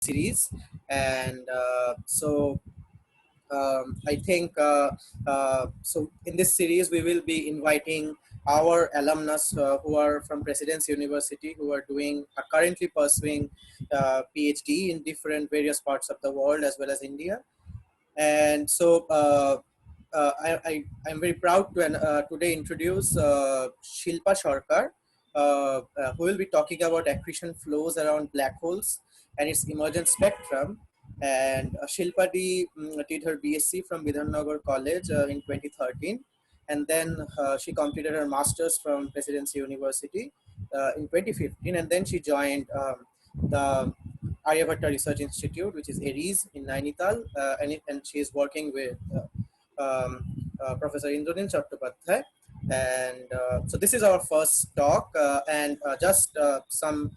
series. And I think so. In this series, we will be inviting our alumnus who are from President's University, who are currently pursuing PhD in different various parts of the world as well as India. And so I'm very proud to today introduce Shilpa Sarkar, who will be talking about accretion flows around black holes and its emergent spectrum. And Shilpa did her BSc from Vidhannagar College in 2013, and then she completed her master's from Presidency University in 2015, and then she joined the Aryabhatta Research Institute, which is ARIES in Nainital, and she is working with Professor Indranil Chattopadhyay. And so this is our first talk, and just some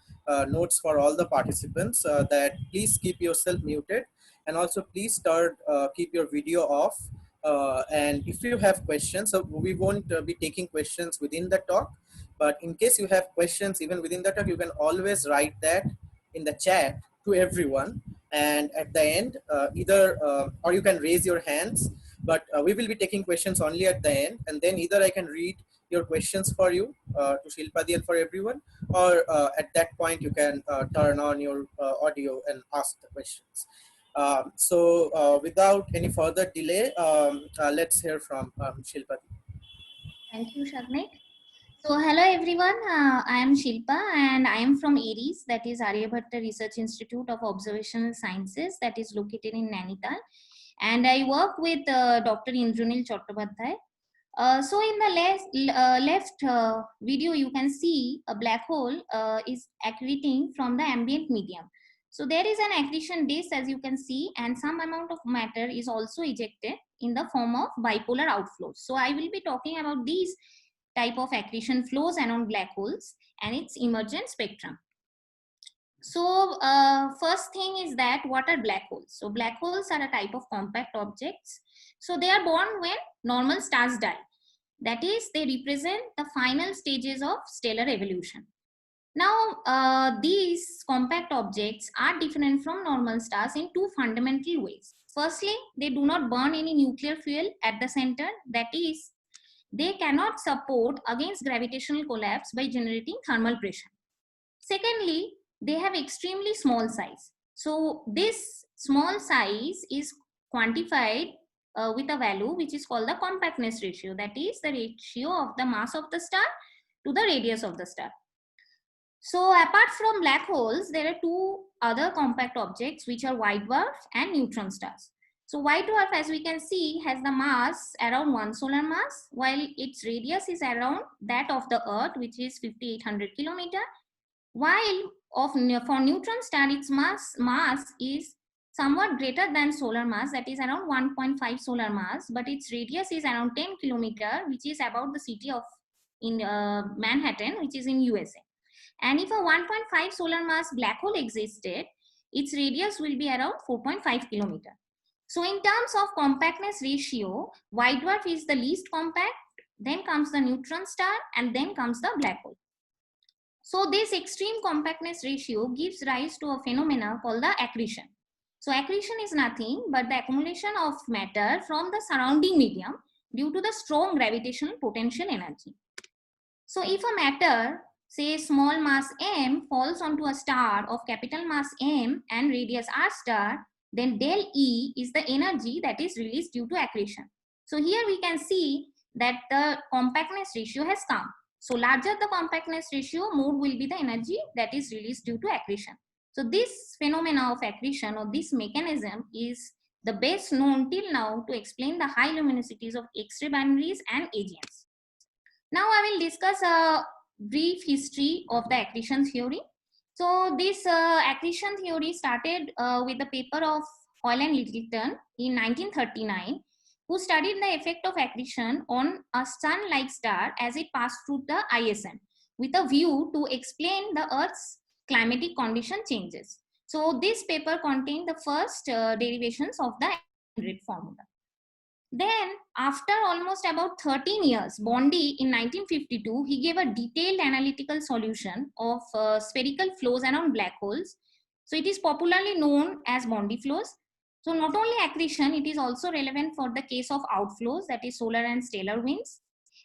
notes for all the participants that please keep yourself muted, and also please keep your video off. And if you have questions, so we won't be taking questions within the talk, but in case you have questions even within the talk, you can always write that in the chat to everyone, and at the end either or you can raise your hands, but we will be taking questions only at the end, and then either I can read your questions for you to Shilpadi and for everyone, or at that point you can turn on your audio and ask the questions. Without any further delay, let's hear from Shilpadi. Thank you, Shagnik. So, hello everyone. I am Shilpa and I am from ARIES, that is Aryabhatta Research Institute of Observational Sciences, that is located in Nainital. And I work with Dr. Indranil Chattopadhyay. So, in the left video, you can see a black hole is accreting from the ambient medium. So, there is an accretion disk, as you can see, and some amount of matter is also ejected in the form of bipolar outflows. So, I will be talking about these type of accretion flows around black holes and its emergent spectrum. So first thing is that what are black holes? So black holes are a type of compact objects. So they are born when normal stars die. That is, they represent the final stages of stellar evolution. Now, these compact objects are different from normal stars in two fundamental ways. Firstly, they do not burn any nuclear fuel at the center. That is, they cannot support against gravitational collapse by generating thermal pressure. Secondly, they have extremely small size. So this small size is quantified with a value which is called the compactness ratio. That is the ratio of the mass of the star to the radius of the star. So apart from black holes, there are two other compact objects which are white dwarf and neutron stars. So white dwarf, as we can see, has the mass around 1 solar mass, while its radius is around that of the Earth, which is 5,800 kilometer. While for neutron star, its mass is somewhat greater than solar mass, that is around 1.5 solar mass, but its radius is around 10 kilometer, which is about the city of Manhattan, which is in USA. And if a 1.5 solar mass black hole existed, its radius will be around 4.5 kilometer. So in terms of compactness ratio, white dwarf is the least compact, then comes the neutron star, and then comes the black hole. So this extreme compactness ratio gives rise to a phenomena called the accretion. So accretion is nothing but the accumulation of matter from the surrounding medium due to the strong gravitational potential energy. So if a matter, say small mass m, falls onto a star of capital mass M and radius r star, then del E is the energy that is released due to accretion. So here we can see that the compactness ratio has come. So larger the compactness ratio, more will be the energy that is released due to accretion. So this phenomena of accretion, or this mechanism, is the best known till now to explain the high luminosities of X-ray binaries and AGNs. Now I will discuss a brief history of the accretion theory. So this accretion theory started with the paper of Hoyle and Littleton in 1939, who studied the effect of accretion on a sun-like star as it passed through the ISM, with a view to explain the Earth's climatic condition changes. So this paper contained the first derivations of the grid formula. Then, after almost about 13 years, Bondi in 1952, he gave a detailed analytical solution of spherical flows around black holes. So it is popularly known as Bondi flows. So not only accretion, it is also relevant for the case of outflows, that is solar and stellar winds.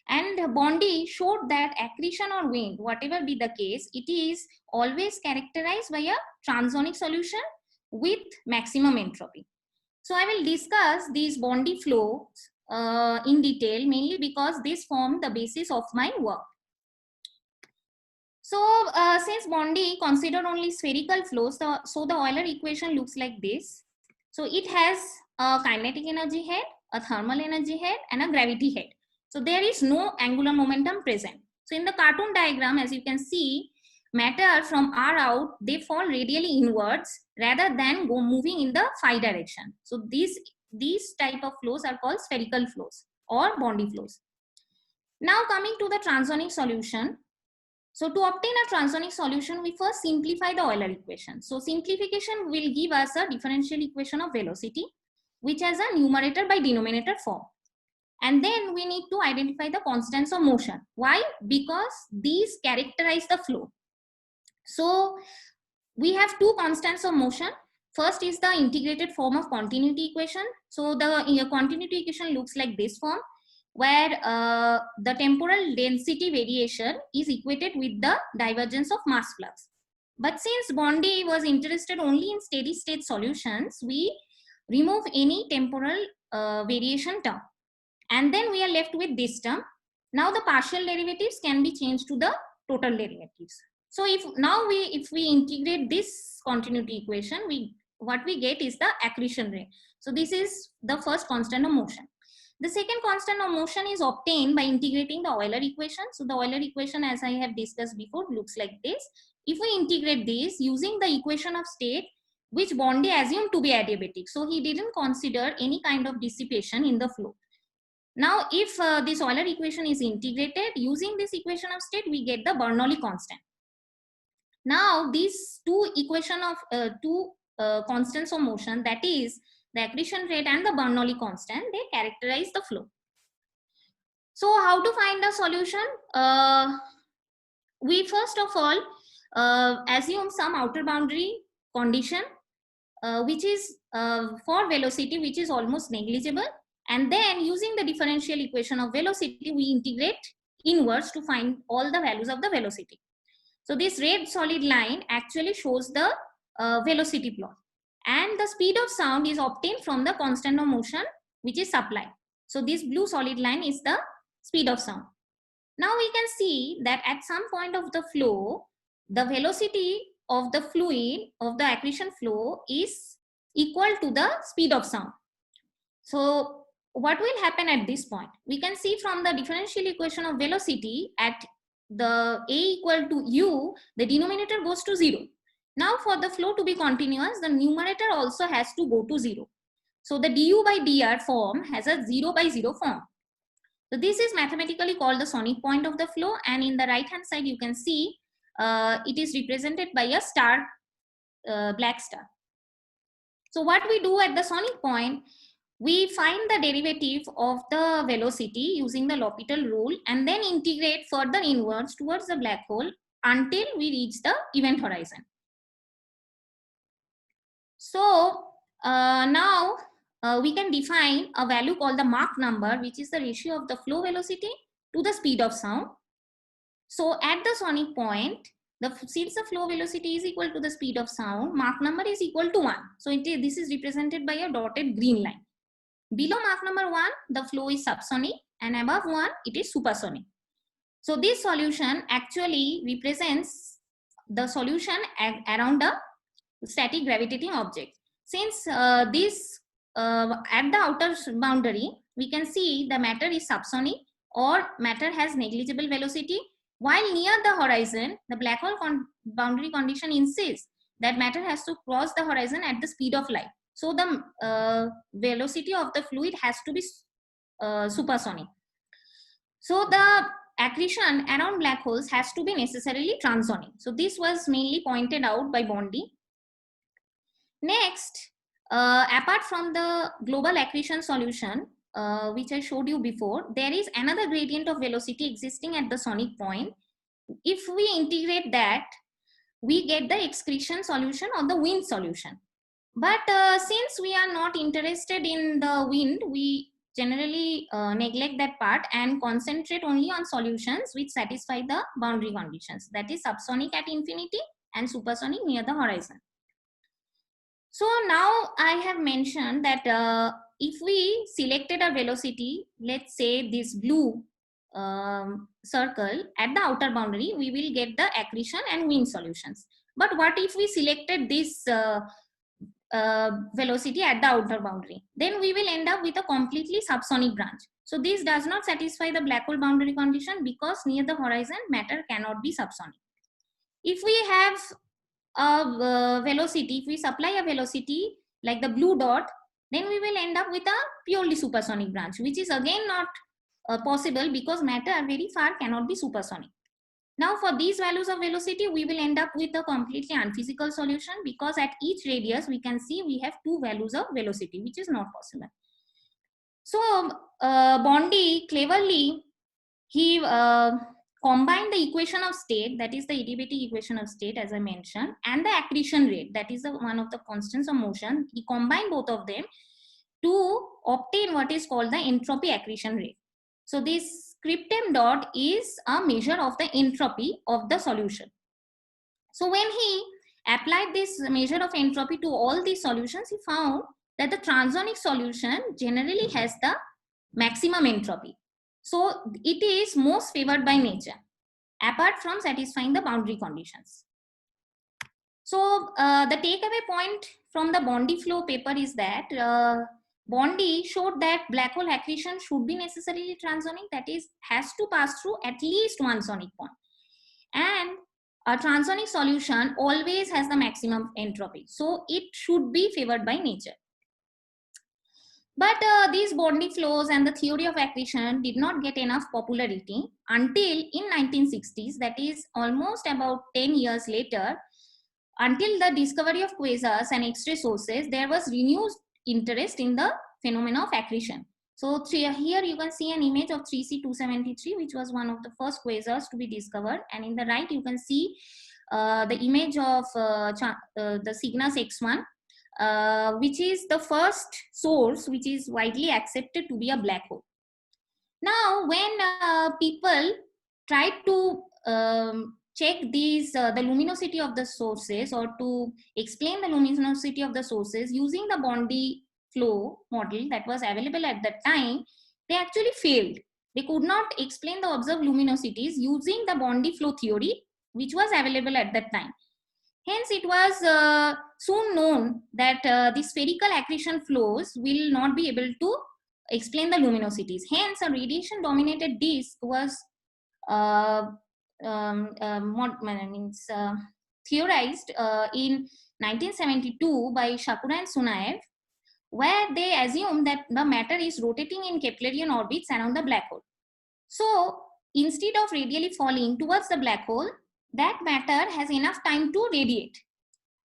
And Bondi showed that accretion or wind, whatever be the case, it is always characterized by a transonic solution with maximum entropy. So I will discuss these Bondi flows in detail, mainly because this form the basis of my work. So since Bondi considered only spherical flows, so the Euler equation looks like this. So it has a kinetic energy head, a thermal energy head, and a gravity head. So there is no angular momentum present. So in the cartoon diagram, as you can see, matter from R out, they fall radially inwards rather than go moving in the phi direction. So these type of flows are called spherical flows or Bondi flows. Now coming to the transonic solution. So to obtain a transonic solution, we first simplify the Euler equation. So simplification will give us a differential equation of velocity, which has a numerator by denominator form. And then we need to identify the constants of motion. Why? Because these characterize the flow. So we have two constants of motion. First is the integrated form of continuity equation. So the continuity equation looks like this form, where the temporal density variation is equated with the divergence of mass flux. But since Bondi was interested only in steady state solutions, we remove any temporal variation term. And then we are left with this term. Now the partial derivatives can be changed to the total derivatives. So if we integrate this continuity equation, what we get is the accretion rate. So this is the first constant of motion. The second constant of motion is obtained by integrating the Euler equation. So the Euler equation, as I have discussed before, looks like this. If we integrate this using the equation of state, which Bondi assumed to be adiabatic, so he didn't consider any kind of dissipation in the flow. Now, if this Euler equation is integrated using this equation of state, we get the Bernoulli constant. Now, these two constants of motion, that is the accretion rate and the Bernoulli constant, they characterize the flow. So how to find a solution? We first of all assume some outer boundary condition, which is for velocity, which is almost negligible. And then using the differential equation of velocity, we integrate inwards to find all the values of the velocity. So this red solid line actually shows the velocity plot. And the speed of sound is obtained from the constant of motion, which is supply. So this blue solid line is the speed of sound. Now we can see that at some point of the flow, the velocity of the fluid, of the accretion flow, is equal to the speed of sound. So what will happen at this point? We can see from the differential equation of velocity, at the a equal to u, the denominator goes to 0. Now for the flow to be continuous, the numerator also has to go to 0. So the du by dr form has a 0 by 0 form. So this is mathematically called the sonic point of the flow, and in the right hand side you can see it is represented by a star, black star. So what we do at the sonic point, we find the derivative of the velocity using the L'Hopital rule and then integrate further inwards towards the black hole until we reach the event horizon. So now we can define a value called the Mach number, which is the ratio of the flow velocity to the speed of sound. So at the sonic point, since the flow velocity is equal to the speed of sound, Mach number is equal to 1. So this is represented by a dotted green line. Below Mach number 1, the flow is subsonic, and above 1, it is supersonic. So this solution actually represents the solution around a static gravitating object. Since at the outer boundary, we can see the matter is subsonic or matter has negligible velocity, while near the horizon, the black hole boundary condition insists that matter has to cross the horizon at the speed of light. So the velocity of the fluid has to be supersonic. So the accretion around black holes has to be necessarily transonic. So this was mainly pointed out by Bondi. Next, apart from the global accretion solution, which I showed you before, there is another gradient of velocity existing at the sonic point. If we integrate that, we get the excretion solution or the wind solution. But since we are not interested in the wind, we generally neglect that part and concentrate only on solutions which satisfy the boundary conditions, that is subsonic at infinity and supersonic near the horizon. So now I have mentioned that if we selected a velocity, let's say this blue circle at the outer boundary, we will get the accretion and wind solutions. But what if we selected this velocity at the outer boundary? Then we will end up with a completely subsonic branch. So this does not satisfy the black hole boundary condition, because near the horizon matter cannot be subsonic. If we have a velocity, if we supply a velocity like the blue dot, then we will end up with a purely supersonic branch, which is again not possible, because matter very far cannot be supersonic. Now for these values of velocity, we will end up with a completely unphysical solution, because at each radius we can see we have two values of velocity, which is not possible. So Bondi cleverly, he combined the equation of state, that is the adiabatic equation of state as I mentioned, and the accretion rate, that is one of the constants of motion. He combined both of them to obtain what is called the entropy accretion rate. So this script m dot is a measure of the entropy of the solution. So when he applied this measure of entropy to all these solutions, he found that the transonic solution generally has the maximum entropy. So it is most favored by nature, apart from satisfying the boundary conditions. So the takeaway point from the Bondi flow paper is that Bondi showed that black hole accretion should be necessarily transonic, that is, has to pass through at least one sonic point. And a transonic solution always has the maximum entropy. So it should be favored by nature. But these Bondi flows and the theory of accretion did not get enough popularity until in 1960s, that is almost about 10 years later. Until the discovery of quasars and X-ray sources, there was renewed interest in the phenomena of accretion. So here you can see an image of 3C273, which was one of the first quasars to be discovered. And in the right, you can see the image of the Cygnus X1, which is the first source which is widely accepted to be a black hole. Now, when people tried to check these the luminosity of the sources, or to explain the luminosity of the sources using the Bondi flow model that was available at that time, they actually failed. They could not explain the observed luminosities using the Bondi flow theory, which was available at that time. Hence, it was soon known that the spherical accretion flows will not be able to explain the luminosities. Hence, a radiation dominated disk was theorized in 1972 by Shakura and Sunaev, where they assume that the matter is rotating in Keplerian orbits around the black hole. So instead of radially falling towards the black hole, that matter has enough time to radiate,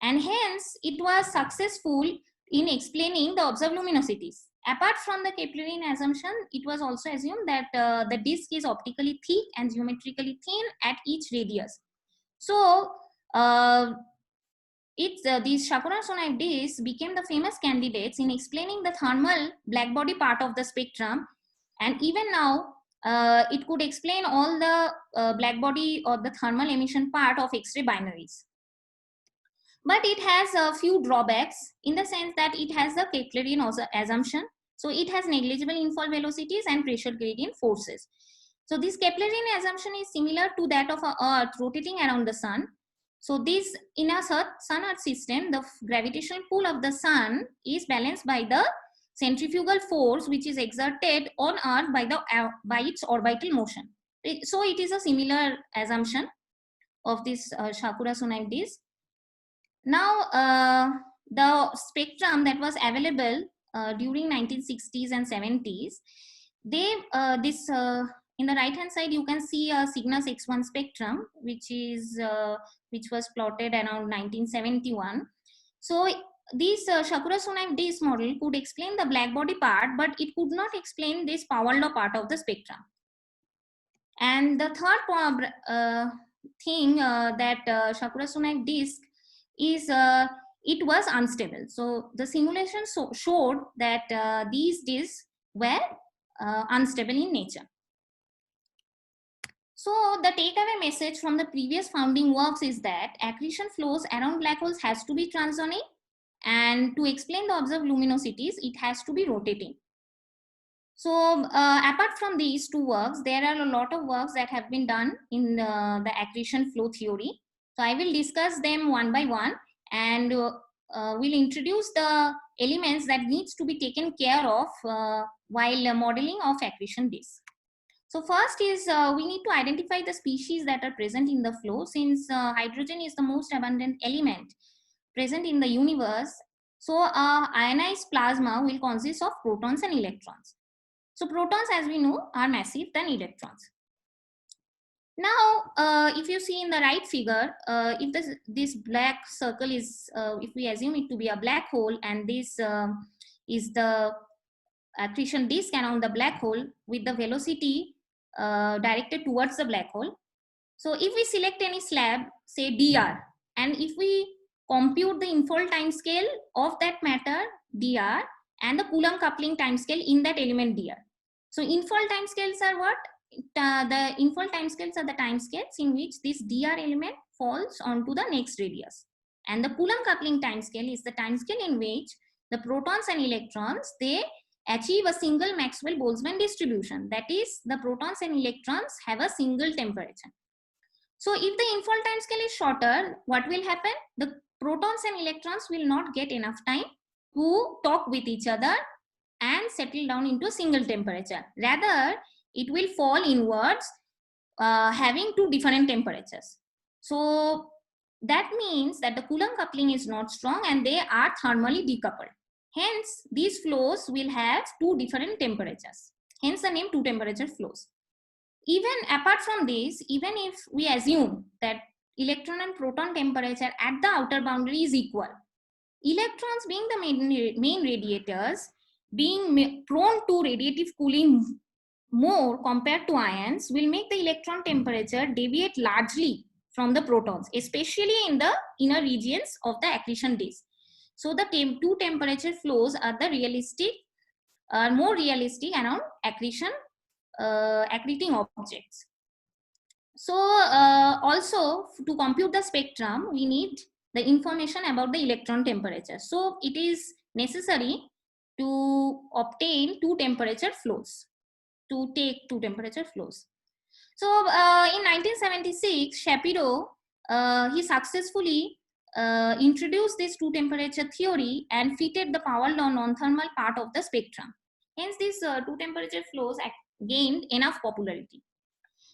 and hence it was successful in explaining the observed luminosities. Apart from the Keplerian assumption, it was also assumed that the disk is optically thick and geometrically thin at each radius. So these Shakura-Sunaev disks became the famous candidates in explaining the thermal blackbody part of the spectrum, and even now it could explain all the blackbody or the thermal emission part of X-ray binaries. But it has a few drawbacks, in the sense that it has the Keplerian assumption. So it has negligible infall velocities and pressure gradient forces. So this Keplerian assumption is similar to that of a Earth rotating around the sun. So this, in a sun-Earth system, the gravitational pull of the sun is balanced by the centrifugal force which is exerted on Earth by its orbital motion. So it is a similar assumption of this Shakura-Sunaev disk. Now, the spectrum that was available during 1960s and 70s, in the right hand side you can see a Cygnus X1 spectrum, which was plotted around 1971. So this Shakura-Sunaev disk model could explain the blackbody part, but it could not explain this power law part of the spectrum. And the third thing that Shakura-Sunak disk is it was unstable. So the simulation showed that these disks were unstable in nature. So the takeaway message from the previous founding works is that accretion flows around black holes has to be transonic, and to explain the observed luminosities, it has to be rotating. So apart from these two works, there are a lot of works that have been done in the accretion flow theory. So I will discuss them one by one, and we'll introduce the elements that needs to be taken care of while modeling of accretion disk. So first is we need to identify the species that are present in the flow, since hydrogen is the most abundant element present in the universe. So ionized plasma will consist of protons and electrons. So protons, as we know, are massive than electrons. Now, if you see in the right figure, if this black circle is, if we assume it to be a black hole, and this is the accretion disk around the black hole with the velocity directed towards the black hole. So if we select any slab, say dr, and if we compute the infold time scale of that matter dr and the Coulomb coupling time scale in that element dr. So infold time scales are what? The infold time scales are the time scales in which this dr element falls onto the next radius. And the Coulomb coupling time scale is the time scale in which the protons and electrons, they achieve a single Maxwell-Boltzmann distribution. That is, the protons and electrons have a single temperature. So if the infold time scale is shorter, what will happen? The protons and electrons will not get enough time to talk with each other and settle down into a single temperature. Rather, it will fall inwards, having two different temperatures. So that means that the Coulomb coupling is not strong and they are thermally decoupled. Hence, these flows will have two different temperatures. Hence the name two temperature flows. Even apart from this, even if we assume that electron and proton temperature at the outer boundary is equal, electrons being the main radiators, being prone to radiative cooling more compared to ions, will make the electron temperature deviate largely from the protons, especially in the inner regions of the accretion disk. So the two temperature flows are the more realistic around accreting objects. So also to compute the spectrum, we need the information about the electron temperature. So it is necessary to obtain two temperature flows, to take two temperature flows. So in 1976, Shapiro, he successfully introduced this two temperature theory and fitted the power law non-thermal part of the spectrum. Hence, these two temperature flows gained enough popularity.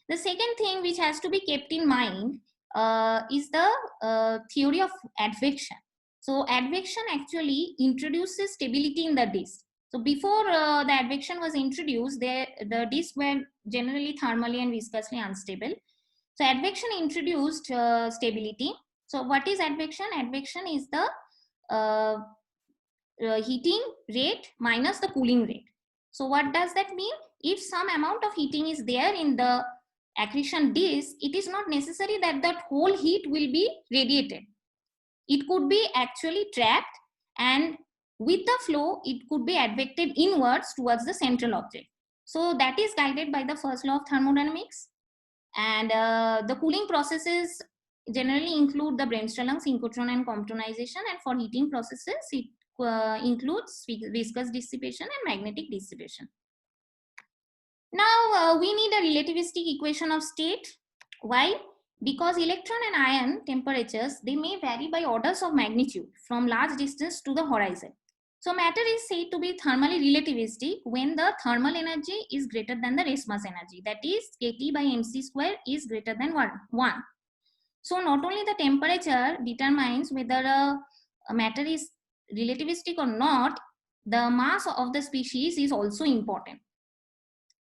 The second thing which has to be kept in mind is the theory of advection. So advection actually introduces stability in the disk. So before the advection was introduced, the disks were generally thermally and viscously unstable. So advection introduced stability. So what is advection? Advection is the heating rate minus the cooling rate. So what does that mean? If some amount of heating is there in the accretion disk, it is not necessary that that whole heat will be radiated. It could be actually trapped, and with the flow, it could be advected inwards towards the central object. So that is guided by the first law of thermodynamics. And the cooling processes generally include the Bremsstrahlung, synchrotron, and Comptonization. And for heating processes, it includes viscous dissipation and magnetic dissipation. Now we need a relativistic equation of state. Why? Because electron and ion temperatures, they may vary by orders of magnitude from large distance to the horizon. So matter is said to be thermally relativistic when the thermal energy is greater than the rest mass energy. That is, kT by mc square is greater than 1. So not only the temperature determines whether a matter is relativistic or not, the mass of the species is also important.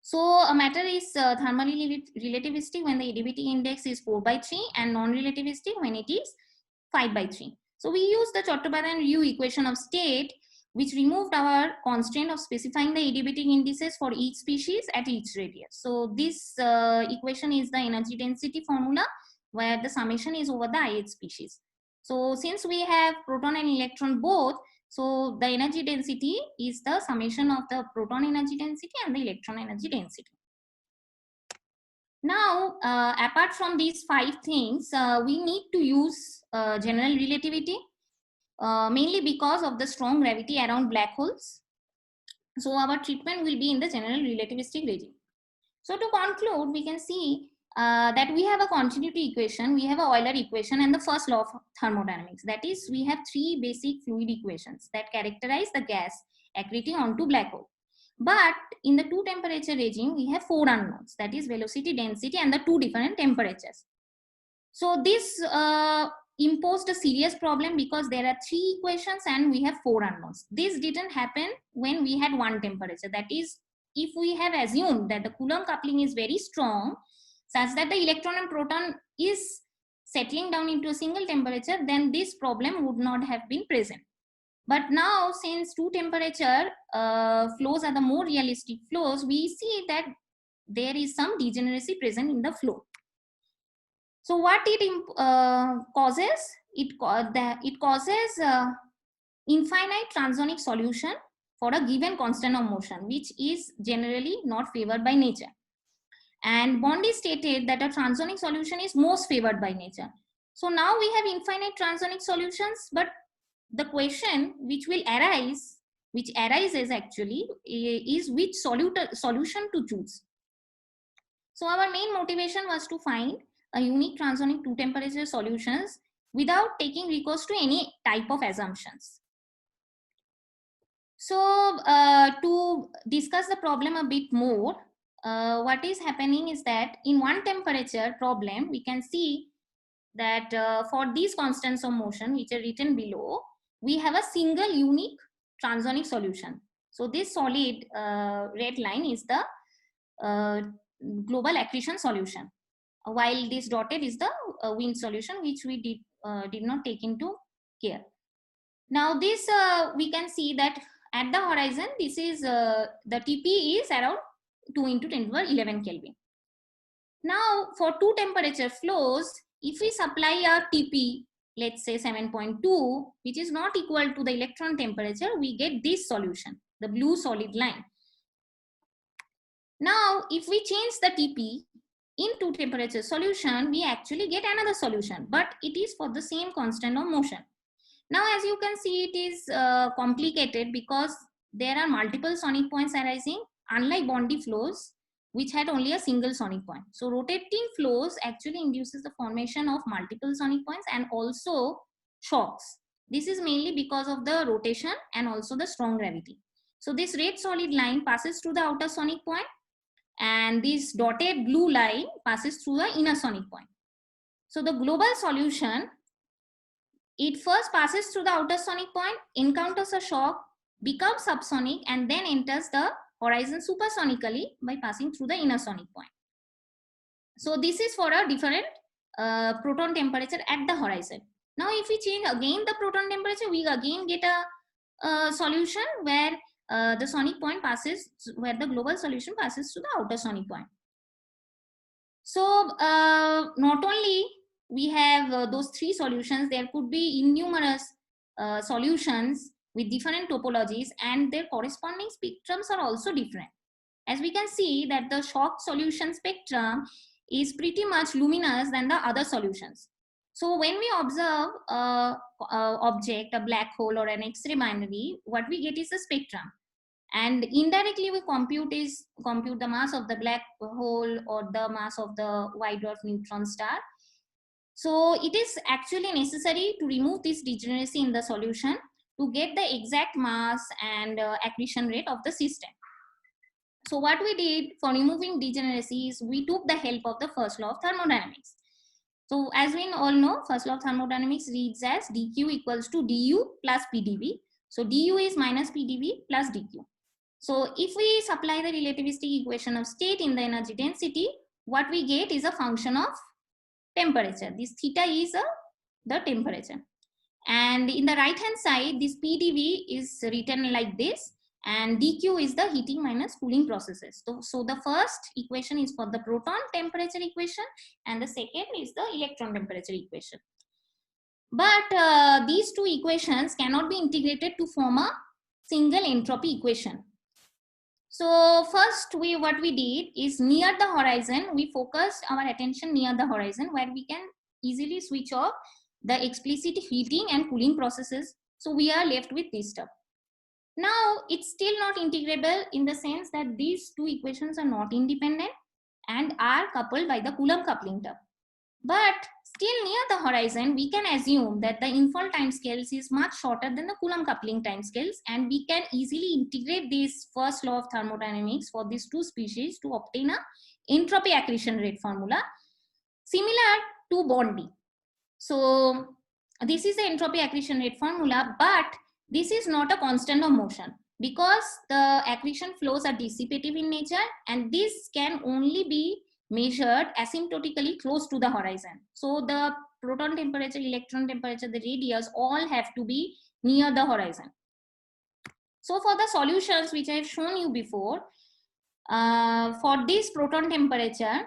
So a matter is thermally relativistic when the additivity index is 4/3 and non-relativistic when it is 5/3. So we use the Chattopadhyay-Ryu equation of state, which removed our constraint of specifying the adiabatic indices for each species at each radius. So this equation is the energy density formula where the summation is over the ith species. So since we have proton and electron both, so the energy density is the summation of the proton energy density and the electron energy density. Now, apart from these 5 things, we need to use general relativity, mainly because of the strong gravity around black holes. So our treatment will be in the general relativistic regime. So to conclude, we can see that we have a continuity equation, we have a Euler equation, and the first law of thermodynamics. That is, we have 3 basic fluid equations that characterize the gas accreting onto black hole. But in the 2 temperature regime, we have 4 unknowns, that is velocity, density, and the 2 different temperatures. So this imposed a serious problem because there are 3 equations and we have 4 unknowns. This didn't happen when we had 1 temperature. That is, if we have assumed that the Coulomb coupling is very strong, such that the electron and proton is settling down into a single temperature, then this problem would not have been present. But now, since 2 temperature flows are the more realistic flows, we see that there is some degeneracy present in the flow. So what it causes? It causes infinite transonic solution for a given constant of motion, which is generally not favored by nature. And Bondi stated that a transonic solution is most favored by nature. So now we have infinite transonic solutions, but the question which arises actually is which solution to choose. So our main motivation was to find a unique transonic 2 temperature solutions without taking recourse to any type of assumptions. So to discuss the problem a bit more, what is happening is that in 1 temperature problem, we can see that for these constants of motion, which are written below, we have a single unique transonic solution. So this solid red line is the global accretion solution, while this dotted is the wind solution, which we did not take into care. Now this we can see that at the horizon, this is the TP is around 2 into 10 to the 11 Kelvin. Now for 2 temperature flows, if we supply a TP, let's say 7.2, which is not equal to the electron temperature, we get this solution, the blue solid line. Now if we change the TP in 2 temperature solution, we actually get another solution, but it is for the same constant of motion. Now, as you can see, it is complicated because there are multiple sonic points arising, unlike Bondi flows, which had only a single sonic point. So rotating flows actually induces the formation of multiple sonic points and also shocks. This is mainly because of the rotation and also the strong gravity. So this red solid line passes through the outer sonic point, and this dotted blue line passes through the inner sonic point. So the global solution, it first passes through the outer sonic point, encounters a shock, becomes subsonic, and then enters the horizon supersonically by passing through the inner sonic point. So this is for a different proton temperature at the horizon. Now if we change again the proton temperature, we again get a solution where the sonic point passes, where the global solution passes to the outer sonic point. So not only we have those 3 solutions, there could be innumerous solutions with different topologies, and their corresponding spectrums are also different. As we can see that the shock solution spectrum is pretty much luminous than the other solutions. So when we observe a object, a black hole or an X-ray binary, what we get is a spectrum. And indirectly we compute the mass of the black hole or the mass of the white dwarf neutron star. So it is actually necessary to remove this degeneracy in the solution to get the exact mass and accretion rate of the system. So what we did for removing degeneracy is we took the help of the first law of thermodynamics. So as we all know, first law of thermodynamics reads as dq equals to du plus pdv. So du is minus pdv plus dq. So if we supply the relativistic equation of state in the energy density, what we get is a function of temperature. This theta is the temperature. And in the right hand side, this pdv is written like this, and dq is the heating minus cooling processes. So the first equation is for the proton temperature equation, and the second is the electron temperature equation. But these two equations cannot be integrated to form a single entropy equation. So first, what we did is, near the horizon, we focused our attention near the horizon, where we can easily switch off the explicit heating and cooling processes. So we are left with this stuff. Now it's still not integrable, in the sense that these two equations are not independent and are coupled by the Coulomb coupling term. But still near the horizon, we can assume that the infall timescales is much shorter than the Coulomb coupling timescales, and we can easily integrate this first law of thermodynamics for these two species to obtain a entropy accretion rate formula similar to Bondi. So this is the entropy accretion rate formula, but this is not a constant of motion, because the accretion flows are dissipative in nature, and this can only be measured asymptotically close to the horizon. So the proton temperature, electron temperature, the radius all have to be near the horizon. So for the solutions which I have shown you before, for this proton temperature,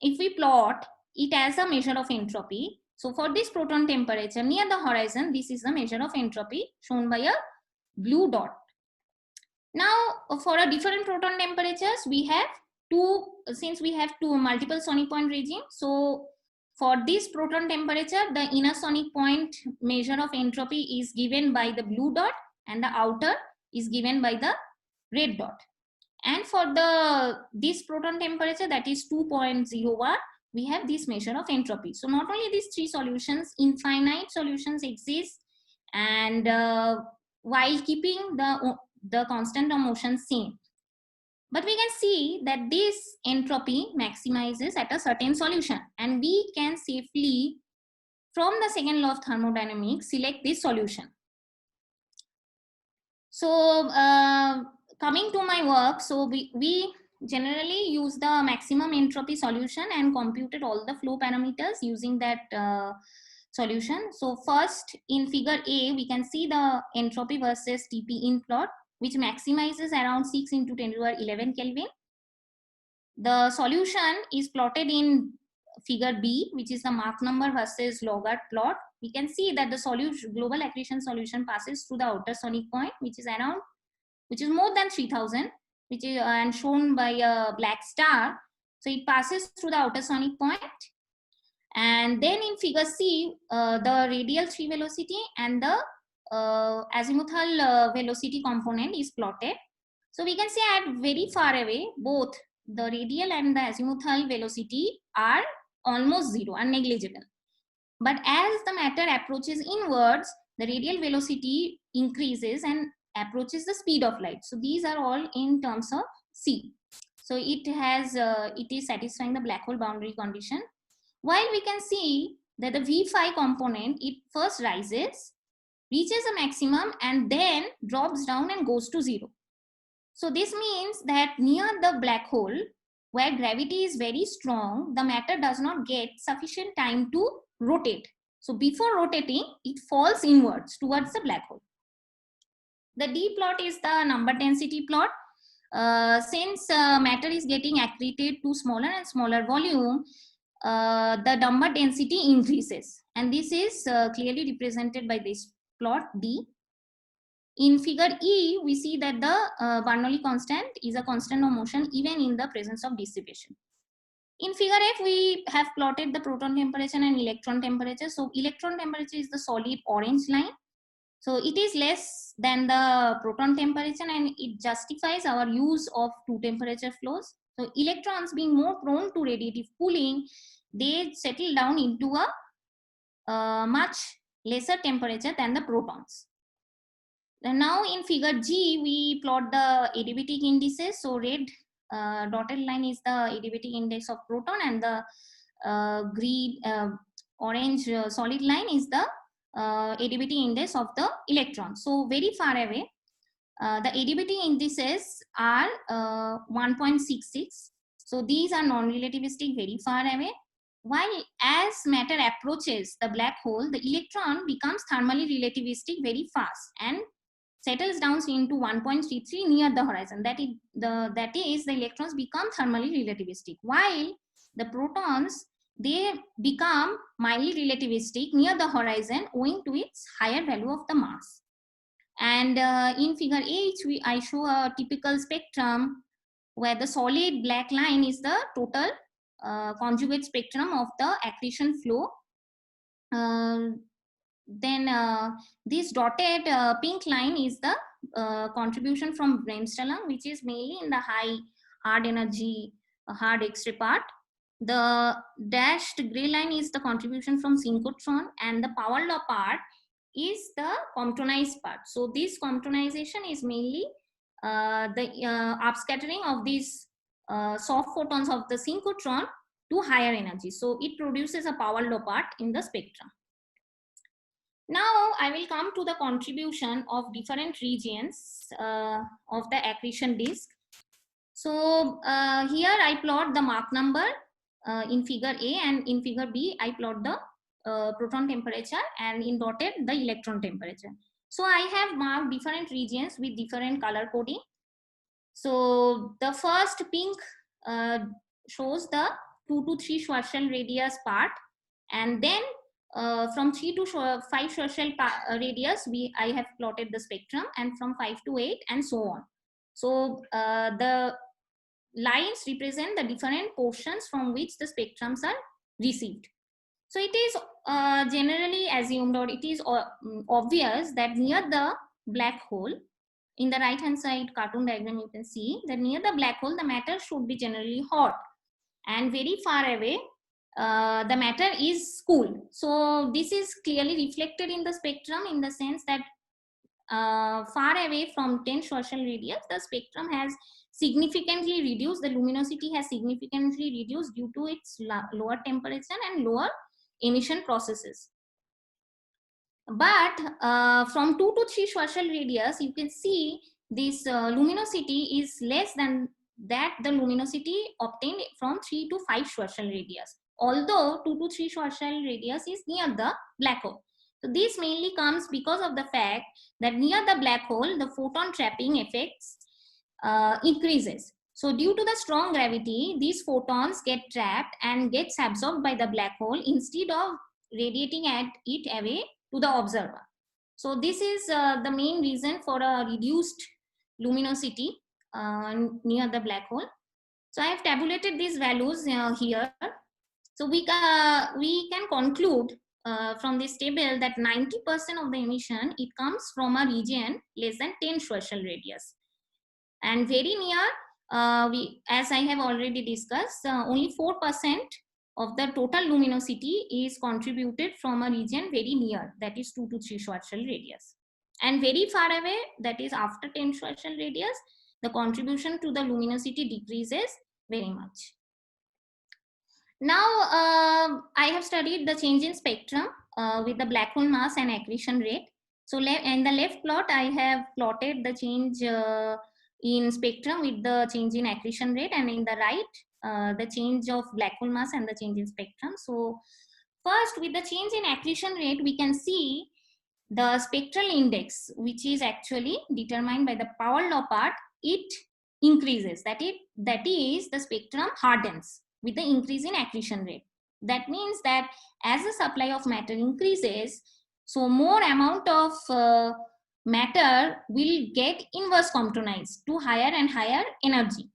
if we plot it as a measure of entropy, so for this proton temperature near the horizon, this is the measure of entropy shown by a blue dot. Now for a different proton temperatures, we have since we have two multiple sonic point regime, so for this proton temperature, the inner sonic point measure of entropy is given by the blue dot, and the outer is given by the red dot. And for this proton temperature, that is 2.01, we have this measure of entropy. So not only these three solutions, infinite solutions exist, and while keeping the constant of motion same. But we can see that this entropy maximizes at a certain solution, and we can safely, from the second law of thermodynamics, select this solution. So coming to my work, so we generally use the maximum entropy solution and computed all the flow parameters using that solution. So first, in figure A, we can see the entropy versus TP in plot, which maximizes around 6 into 10 to the 11 Kelvin. The solution is plotted in figure B, which is the Mach number versus logart plot. We can see that the solution, global accretion solution, passes through the outer sonic point, which is more than 3000, which is and shown by a black star. So it passes through the outer sonic point. And then in figure C, the radial 3 velocity and the azimuthal velocity component is plotted. So we can see at very far away, both the radial and the azimuthal velocity are almost zero and negligible. But as the matter approaches inwards, the radial velocity increases and approaches the speed of light. So these are all in terms of C. So it is satisfying the black hole boundary condition. While we can see that the V phi component, it first rises, reaches a maximum, and then drops down and goes to zero. So this means that near the black hole, where gravity is very strong, the matter does not get sufficient time to rotate. So before rotating, it falls inwards towards the black hole. The D plot is the number density plot. Since matter is getting accreted to smaller and smaller volume, the number density increases, and this is clearly represented by this plot D. In figure E, we see that the Bernoulli constant is a constant of motion even in the presence of dissipation. In figure F, we have plotted the proton temperature and electron temperature. So electron temperature is the solid orange line. So it is less than the proton temperature, and it justifies our use of two temperature flows. So electrons, being more prone to radiative cooling, they settle down into a much lesser temperature than the protons. And now in figure G, we plot the adiabatic indices. So red dotted line is the adiabatic index of proton, and the green orange solid line is the adiabatic index of the electron. So very far away, the adiabatic indices are 1.66. So these are non-relativistic, very far away. While as matter approaches the black hole, the electron becomes thermally relativistic very fast and settles down into 1.33 near the horizon. That is the electrons become thermally relativistic, while the protons, they become mildly relativistic near the horizon owing to its higher value of the mass. And in figure 8, I show a typical spectrum where the solid black line is the total conjugate spectrum of the accretion flow. Then this dotted pink line is the contribution from Bremsstrahlung, which is mainly in the high hard energy, hard X-ray part. The dashed gray line is the contribution from synchrotron, and the power law part is the Comptonized part. So this Comptonization is mainly the upscattering of these soft photons of the synchrotron to higher energy. So it produces a power law part in the spectrum. Now I will come to the contribution of different regions of the accretion disk. So here I plot the Mach number in figure A, and in figure B I plot the proton temperature, and in dotted the electron temperature. So I have marked different regions with different color coding. So the first pink shows the 2 to 3 Schwarzschild radius part, and then from 3 to 5 Schwarzschild radius I have plotted the spectrum, and from 5 to 8 and so on. So the lines represent the different portions from which the spectrums are received. So it is generally assumed, or it is obvious, that near the black hole, in the right hand side cartoon diagram you can see that near the black hole the matter should be generally hot, and very far away the matter is cool. So this is clearly reflected in the spectrum, in the sense that far away from 10 Schwarzschild radius the spectrum has significantly reduced, the luminosity has significantly reduced due to its lower temperature and lower emission processes. But from 2 to 3 Schwarzschild radius you can see this luminosity is less than that the luminosity obtained from 3 to 5 Schwarzschild radius, although 2 to 3 Schwarzschild radius is near the black hole. So this mainly comes because of the fact that near the black hole the photon trapping effects increases. So due to the strong gravity, these photons get trapped and gets absorbed by the black hole instead of radiating at it away to the observer. So this is the main reason for a reduced luminosity near the black hole. So I have tabulated these values here. So we can conclude from this table that 90% of the emission, it comes from a region less than 10 Schwarzschild radius, and very near, as I have already discussed, only 4% of the total luminosity is contributed from a region very near, that is 2 to 3 Schwarzschild radius, and very far away, that is after 10 Schwarzschild radius, the contribution to the luminosity decreases very much. Now I have studied the change in spectrum with the black hole mass and accretion rate. So in the left plot I have plotted the change in spectrum with the change in accretion rate, and in the right the change of black hole mass and the change in spectrum. So first, with the change in accretion rate, we can see the spectral index, which is actually determined by the power law part, it increases. That is the spectrum hardens with the increase in accretion rate. That means that as the supply of matter increases, so more amount of matter will get inverse Comptonized to higher and higher energy.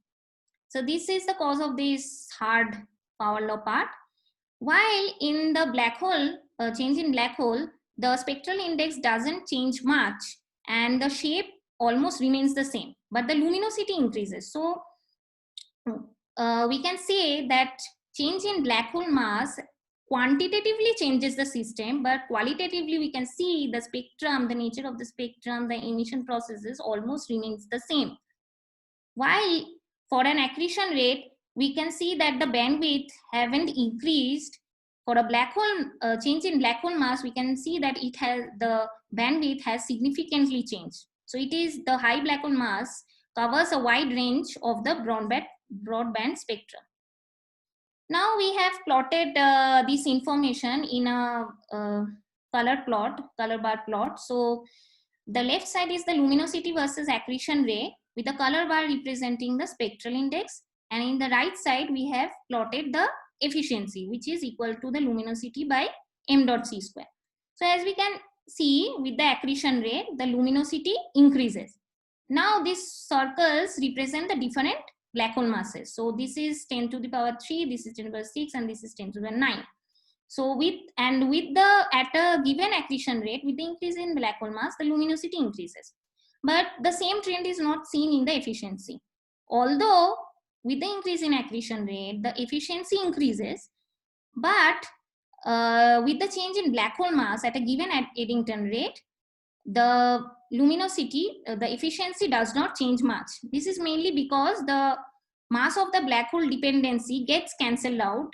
So this is the cause of this hard power law part. While in the black hole, change in black hole, the spectral index doesn't change much and the shape almost remains the same, but the luminosity increases. So we can say that change in black hole mass quantitatively changes the system, but qualitatively we can see the spectrum, the nature of the spectrum, the emission processes almost remains the same. While for an accretion rate, we can see that the bandwidth haven't increased. For a black hole change in black hole mass, we can see that it has, the bandwidth has significantly changed. So it is the high black hole mass covers a wide range of the broadband spectrum. Now we have plotted this information in a color bar plot. So the left side is the luminosity versus accretion rate with the color bar representing the spectral index. And in the right side, we have plotted the efficiency, which is equal to the luminosity by m dot c square. So as we can see, with the accretion rate, the luminosity increases. Now these circles represent the different black hole masses. So this is 10 to the power 3, this is 10 to the power 6, and this is 10 to the 9. So at a given accretion rate, with the increase in black hole mass, the luminosity increases. But the same trend is not seen in the efficiency. Although with the increase in accretion rate, the efficiency increases, but with the change in black hole mass at a given Eddington rate, the luminosity, the efficiency does not change much. This is mainly because the mass of the black hole dependency gets cancelled out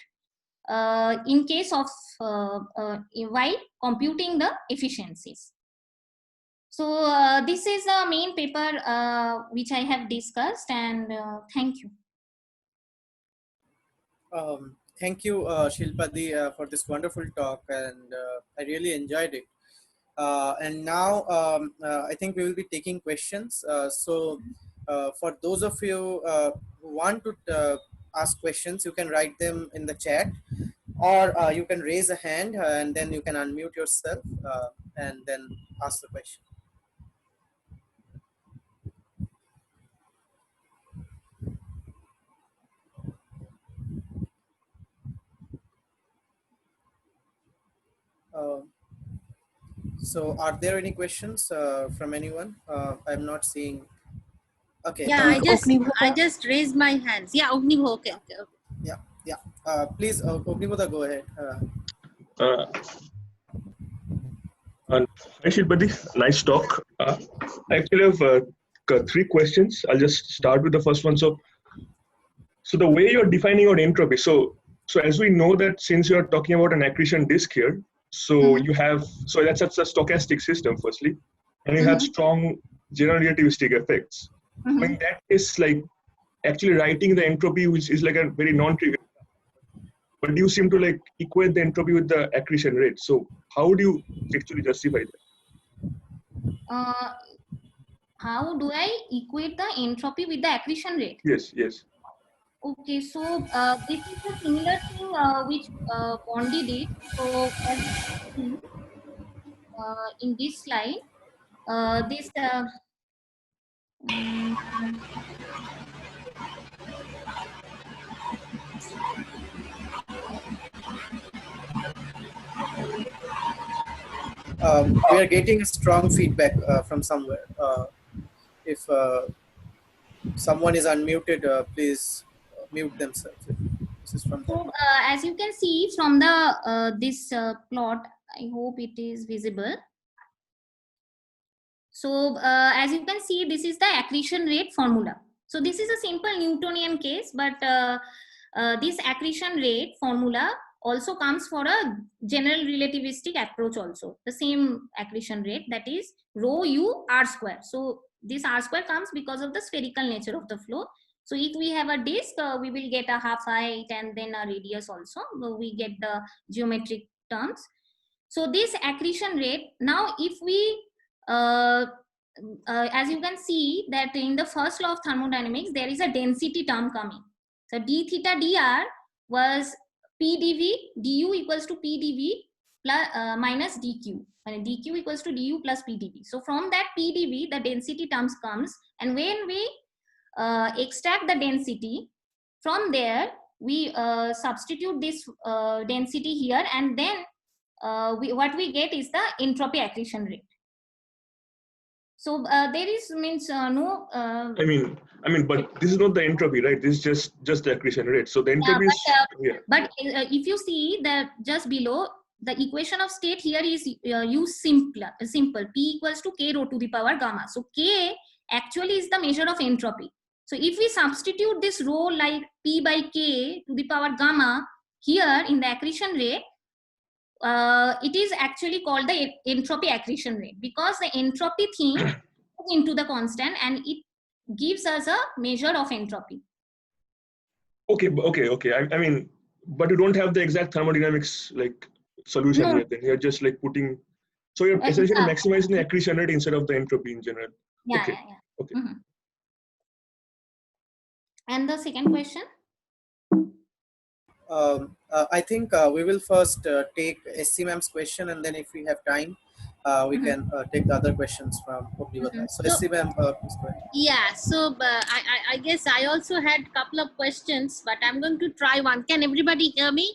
in case of while computing the efficiencies. So this is the main paper which I have discussed, and thank you. Thank you, Shilpadi, for this wonderful talk, and I really enjoyed it. And now I think we will be taking questions. So for those of you who want to ask questions, you can write them in the chat, or you can raise a hand and then you can unmute yourself and then ask the question. So are there any questions from anyone? I'm not seeing. Okay. Yeah, I just raised my hands. Yeah, Ognibho, okay. Yeah. Please, Ognibho, go ahead. Hi Shilpati, nice talk. I actually have 3 questions. I'll just start with the first one. So the way you're defining your entropy. So as we know that since you're talking about an accretion disk here, so you have, so that's a stochastic system firstly, and you have strong general relativistic effects. I mean, that is like actually writing the entropy, which is like a very non-trivial. But you seem to like equate the entropy with the accretion rate. So how do you actually justify that? How do I equate the entropy with the accretion rate? Yes. Okay, so this is a similar thing which Bondi did. So as you can see in this slide, this we are getting a strong feedback from somewhere. If someone is unmuted, please mute themselves. This is from so as you can see from the this plot, I hope it is visible. So as you can see, this is the accretion rate formula. So this is a simple Newtonian case, but this accretion rate formula also comes for a general relativistic approach also. The same accretion rate, that is rho u r square. So this r square comes because of the spherical nature of the flow. So if we have a disk, we will get a half height and then a radius also. We get the geometric terms. So this accretion rate, now if we as you can see that in the first law of thermodynamics, there is a density term coming. So d theta dr was p dv, du equals to p dv plus, minus dq. And dq equals to du plus p dv. So from that p dv, the density terms comes, and when we extract the density, from there we substitute this density here, and then what we get is the entropy accretion rate. So there is no. I mean, but this is not the entropy, right? This is just the accretion rate. So the entropy but if you see that just below, the equation of state here is use simple P equals to K rho to the power gamma. So K actually is the measure of entropy. So if we substitute this rho like P by K to the power gamma here in the accretion rate, it is actually called the entropy accretion rate, because the entropy thing goes into the constant and it gives us a measure of entropy. Okay. I mean, but you don't have the exact thermodynamics like solution here. Then you're just like putting So you're essentially Yeah. maximizing the accretion rate instead of the entropy in general. Yeah, Okay. yeah, yeah. Okay. Mhm. And the second question? I think we will first take SC ma'am's question, and then if we have time, we Mhm. can take the other questions from Ognivata. So So- SC ma'am, please go ahead. Yeah, so I guess I also had couple of questions, but I'm going to try one. Can everybody hear me?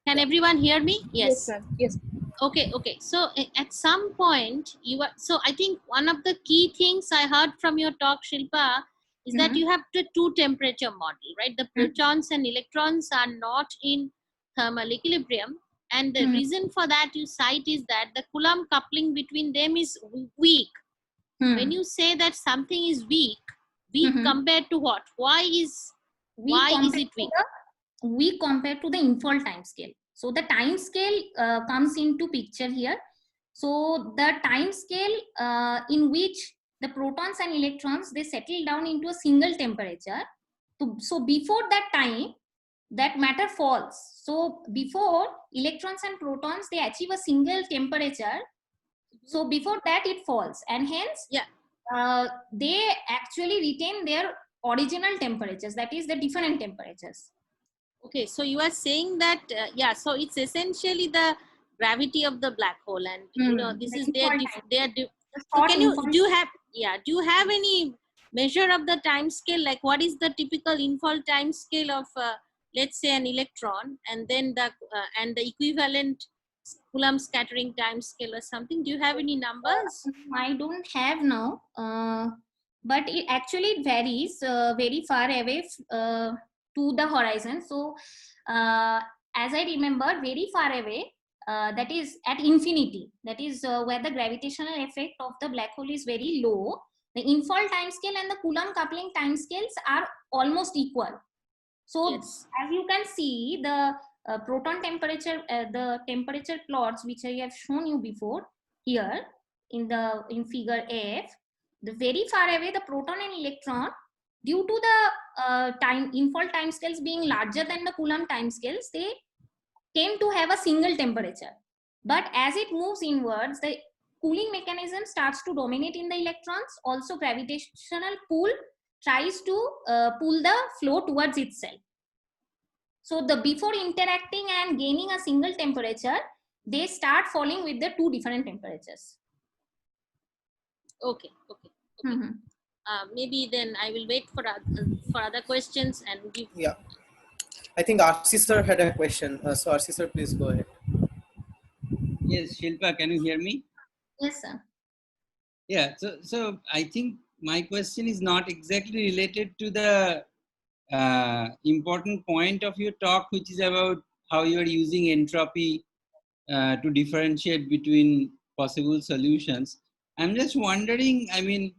Can everyone hear me? Yes. sir. Yes. Okay. So at some point, so I think one of the key things I heard from your talk, Shilpa, is that Mhm. you have the two temperature model, right? The protons and electrons are not in thermal equilibrium. And the Mhm. reason for that you cite is that the Coulomb coupling between them is weak. When you say that something is weak Mhm. compared to what? Why is it weak? We compare to the infall time scale. So the time scale comes into picture here. So the time scale in which the protons and electrons, they settle down into a single temperature. So before that time, that matter falls. So before electrons and protons, they achieve a single temperature. So before that it falls, and hence Yeah. they actually retain their original temperatures, that is the different temperatures. Okay, so you are saying that yeah, so it's essentially the gravity of the black hole, and you know this The is their infall time. The so short can you infall do you have any measure of the time scale, like what is the typical infall time scale of let's say an electron, and then the equivalent Coulomb scattering time scale or something? Do you have any numbers? I don't have now, but it actually varies very far away to the horizon. So, as I remember, very far away, that is at infinity, that is where the gravitational effect of the black hole is very low. The infall timescale and the Coulomb coupling timescales are almost equal. So, Yes. as you can see, the proton temperature, the temperature plots which I have shown you before here in figure F, the very far away the proton and electron, due to the time infall timescales being larger than the Coulomb timescales, they tend to have a single temperature. But as it moves inwards, the cooling mechanism starts to dominate in the electrons. Also, gravitational pull tries to pull the flow towards itself. So the before interacting and gaining a single temperature, they start falling with the two different temperatures. Okay. Mm-hmm. Maybe then I will wait for other questions and give. Yeah, I think RC sir had a question. So RC sir, please go ahead. Yes, Shilpa, can you hear me? Yes, sir. Yeah, so I think my question is not exactly related to the important point of your talk, which is about how you are using entropy to differentiate between possible solutions. I'm just wondering, I mean,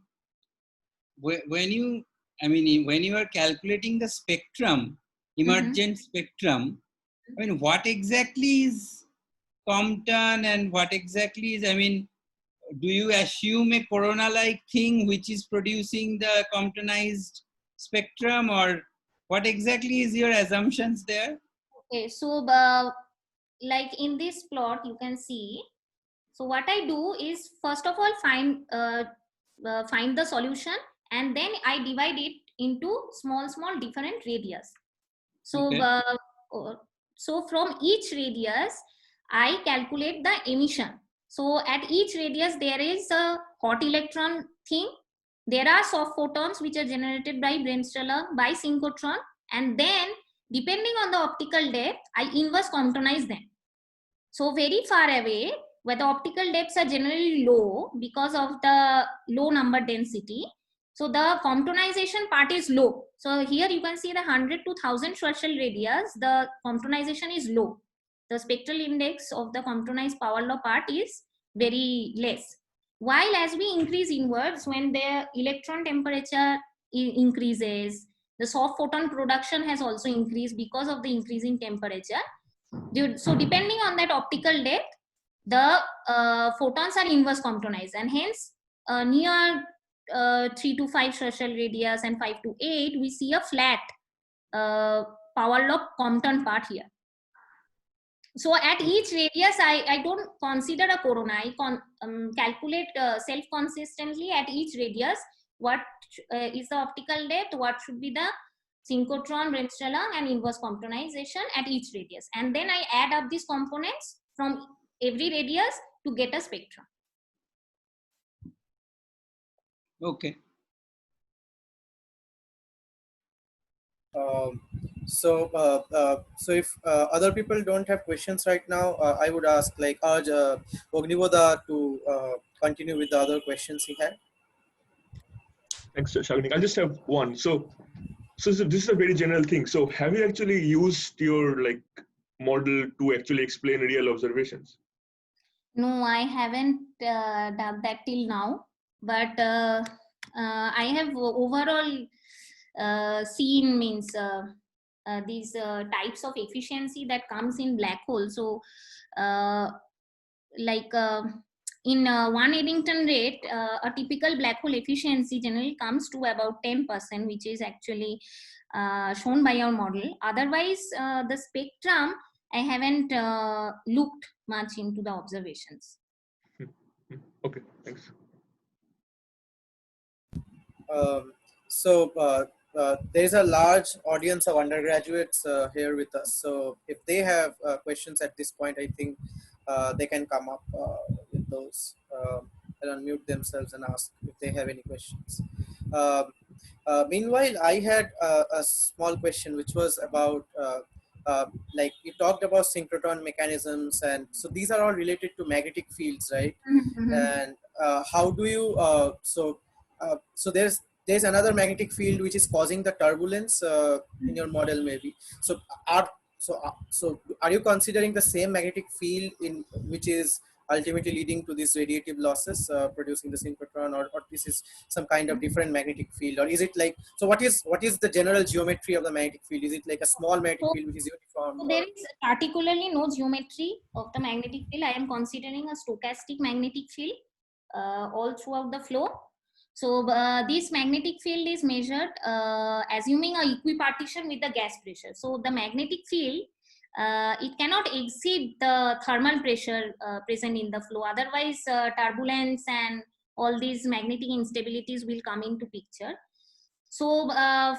when you are calculating the spectrum, emergent spectrum, I mean, what exactly is Compton and what exactly is, I mean, do you assume a corona-like thing which is producing the Comptonized spectrum, or what exactly is your assumptions there? Okay, so like in this plot, you can see. So what I do is first of all find the solution, and then I divide it into small different radius. So Okay. so from each radius, I calculate the emission. So at each radius, there is a hot electron thing. There are soft photons which are generated by Bremsstrahlung, by synchrotron, and then depending on the optical depth, I inverse Comptonize them. So very far away, where the optical depths are generally low because of the low number density, so the Comptonization part is low. So here you can see the 100 to 1000 Schwarzschild radius, the Comptonization is low. The spectral index of the Comptonized power law part is very less. While as we increase inwards, when the electron temperature increases, the soft photon production has also increased because of the increasing temperature. So depending on that optical depth, the photons are inverse Comptonized, and hence near 3 to 5 Schwarzschild radius and 5 to 8, we see a flat power law Compton part here. So at each radius, I don't consider a corona. I calculate self-consistently at each radius what is the optical depth, what should be the synchrotron, Bremsstrahlung, and inverse Comptonization at each radius. And then I add up these components from every radius to get a spectrum. Okay. So if other people don't have questions right now, I would ask like urge Ognivoda to continue with the other questions he had. Thanks, Shagnik. I'll just have one. So this is a very general thing. So have you actually used your model to actually explain real observations? No, I haven't done that till now, but I have overall seen these types of efficiency that comes in black hole. So in 1 Eddington rate, a typical black hole efficiency generally comes to about 10%, which is actually shown by our model. Otherwise, the spectrum, I haven't looked much into the observations. Okay, thanks. There's a large audience of undergraduates here with us. So if they have questions at this point, I think they can come up with those and unmute themselves and ask if they have any questions. Meanwhile, I had a small question, which was about like you talked about synchrotron mechanisms, and so these are all related to magnetic fields, right? Mm-hmm. And how do you so there's another magnetic field which is causing the turbulence in your model, maybe. So are you considering the same magnetic field in which is ultimately leading to these radiative losses producing the synchrotron, or this is some kind of different magnetic field, or is it like, so what is the general geometry of the magnetic field? Is it like a small magnetic field which is uniform? So there is particularly no geometry of the magnetic field. I am considering a stochastic magnetic field all throughout the flow. So this magnetic field is measured assuming a equipartition with the gas pressure. So the magnetic field, it cannot exceed the thermal pressure present in the flow. Otherwise, turbulence and all these magnetic instabilities will come into picture. So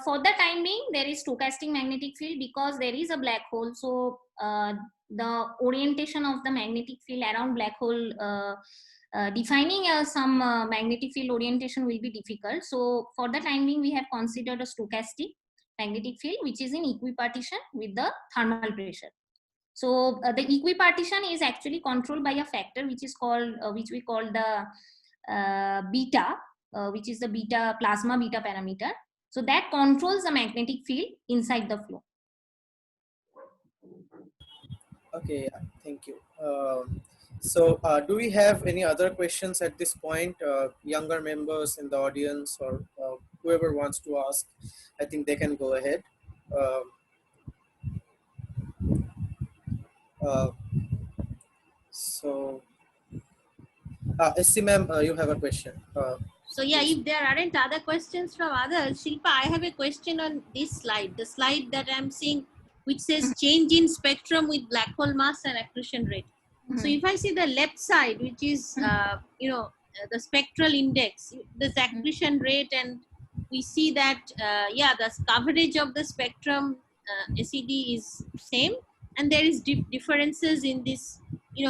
for the time being, there is stochastic magnetic field because there is a black hole. So the orientation of the magnetic field around black hole, defining some magnetic field orientation will be difficult. So for the time being, we have considered a stochastic magnetic field which is in equipartition with the thermal pressure. So the equipartition is actually controlled by a factor which is called which we call the beta, which is the plasma beta parameter. So that controls the magnetic field inside the flow. Okay, thank you. So do we have any other questions at this point? Younger members in the audience, or whoever wants to ask, I think they can go ahead. So SC ma'am, you have a question. So yeah, if there aren't other questions from others, Shilpa, I have a question on this slide, the slide that I'm seeing, which says change in spectrum with black hole mass and accretion rate. So if I see the left side, which is, the spectral index, the accretion rate, and we see that, the coverage of the spectrum SED is same, and there is differences in this,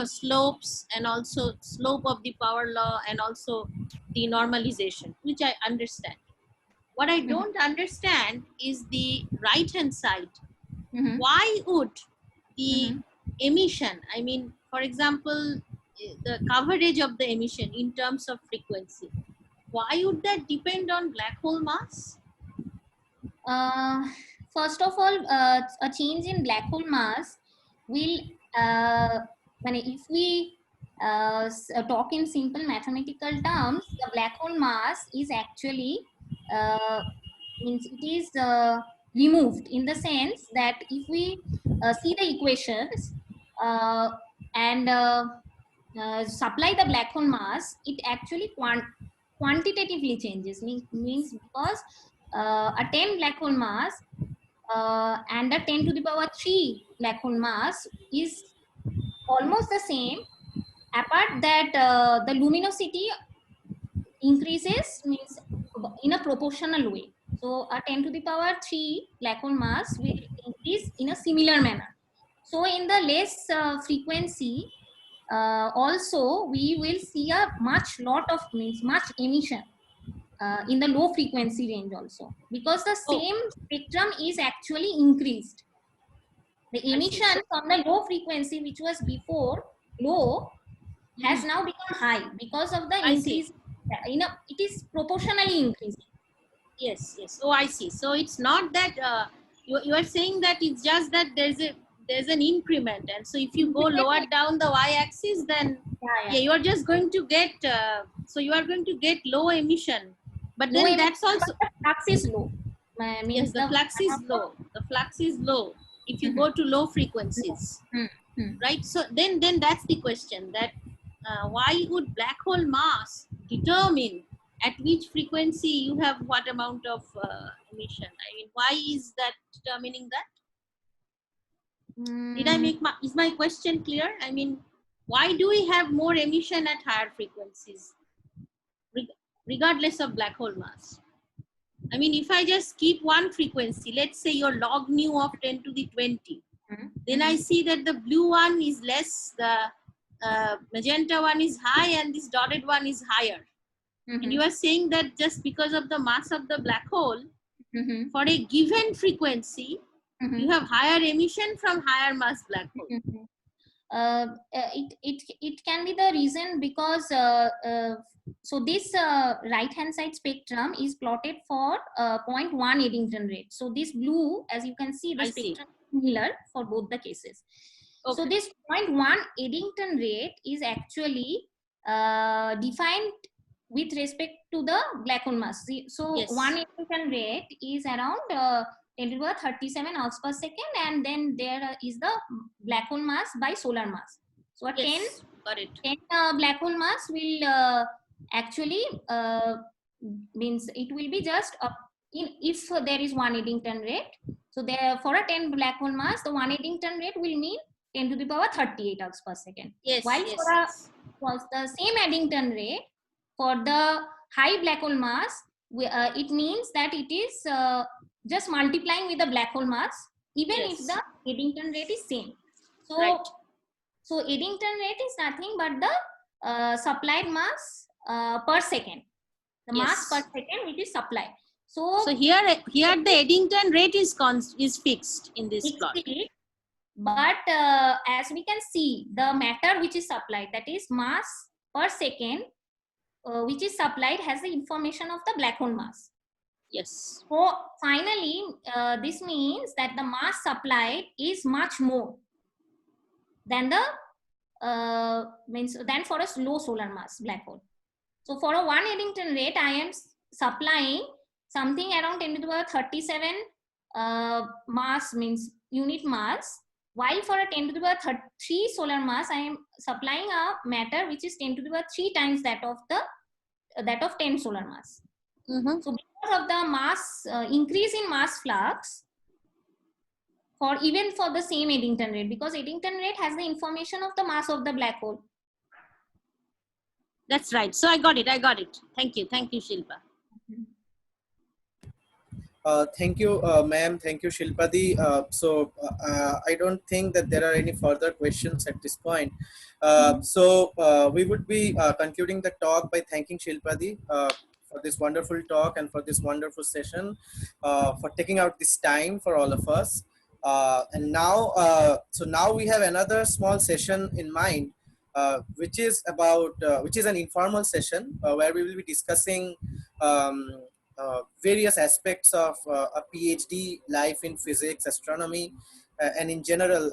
slopes, and also slope of the power law, and also the normalization, which I understand. What I don't understand is the right hand side. Why would the emission, I mean, for example, the coverage of the emission in terms of frequency, why would that depend on black hole mass? First of all, a change in black hole mass will, if we talk in simple mathematical terms, the black hole mass is actually means it is removed, in the sense that if we see the equations and supply the black hole mass, it actually quantitatively changes. Means because a 10 black hole mass and a 10 to the power 3 black hole mass is almost the same, apart that the luminosity increases means in a proportional way. So a 10 to the power 3 black hole mass will increase in a similar manner. So in the less frequency, also we will see a lot of means much emission in the low frequency range also, because the Oh. same spectrum is actually increased. The emission So, from the low frequency, which was before low, has now become high because of the I see. increase. It is proportionally increasing. Yes, yes. Oh, I see. So it's not that you are saying that it's just that there's an increment, and so if you go lower down the y-axis, then Yeah. you are just going to get so you are going to get low emission. But Low then emission, that's also but the flux is low. yes, Means the flux is low. The flux is low if you Mhm. go to low frequencies, Mhm. right? So then that's the question, that why would black hole mass determine at which frequency you have what amount of emission? I mean, why is that determining that? Did I make is my question clear? I mean, why do we have more emission at higher frequencies regardless of black hole mass? I mean, if I just keep one frequency, let's say your log nu of 10 to the 20, then I see that the blue one is less, the magenta one is high, and this dotted one is higher. And you are saying that just because of the mass of the black hole, for a given frequency, you have higher emission from higher mass black hole. It can be the reason because so this right hand side spectrum is plotted for 0.1 Eddington rate. So this blue, as you can see, the I see. spectrum is similar for both the cases. Okay. So this 0.1 Eddington rate is actually defined with respect to the black hole mass. So Yes. 1 Eddington rate is around 10 to the power 37 hours per second, and then there is the black hole mass by solar mass. So a Yes, got it. 10 black hole mass will actually means it will be just if there is 1 Eddington rate. So there, for a 10 black hole mass, the 1 Eddington rate will mean 10 to the power 38 hours per second. Yes, While yes, for the same Eddington rate, for the high black hole mass, it means that it is just multiplying with the black hole mass, even Yes. if the Eddington rate is same. So, Right. so Eddington rate is nothing but the supplied mass per second, the mass per Yes. second which is supplied. So here the Eddington rate is fixed in this it's plot. fixed, but as we can see, the matter which is supplied, that is mass per second, which is supplied, has the information of the black hole mass. Yes. So finally, this means that the mass supplied is much more than the than for a low solar mass black hole. So for a 1 Eddington rate, I am supplying something around 10 to the power 37 mass, means unit mass, while for a 10 to the power 3 solar mass, I am supplying a matter which is 10 to the power 3 times that of 10 solar mass. So because of the mass increase in mass flux, for even for the same Eddington rate, because Eddington rate has the information of the mass of the black hole. That's right. So I got it. Thank you, Shilpa. Thank you, ma'am. Thank you, Shilpadi. I don't think that there are any further questions at this point. We would be concluding the talk by thanking Shilpadi for this wonderful talk and for this wonderful session, for taking out this time for all of us. And now, now we have another small session in mind, which is an informal session where we will be discussing various aspects of a PhD life in physics, astronomy, and in general.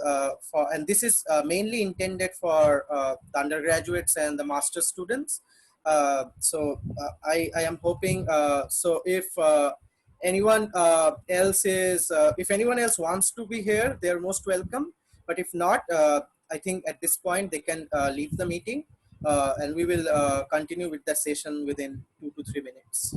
And this is mainly intended for the undergraduates and the master's students. I am hoping. If anyone if anyone else wants to be here, they are most welcome. But if not, I think at this point they can leave the meeting, and we will continue with the session within 2 to 3 minutes.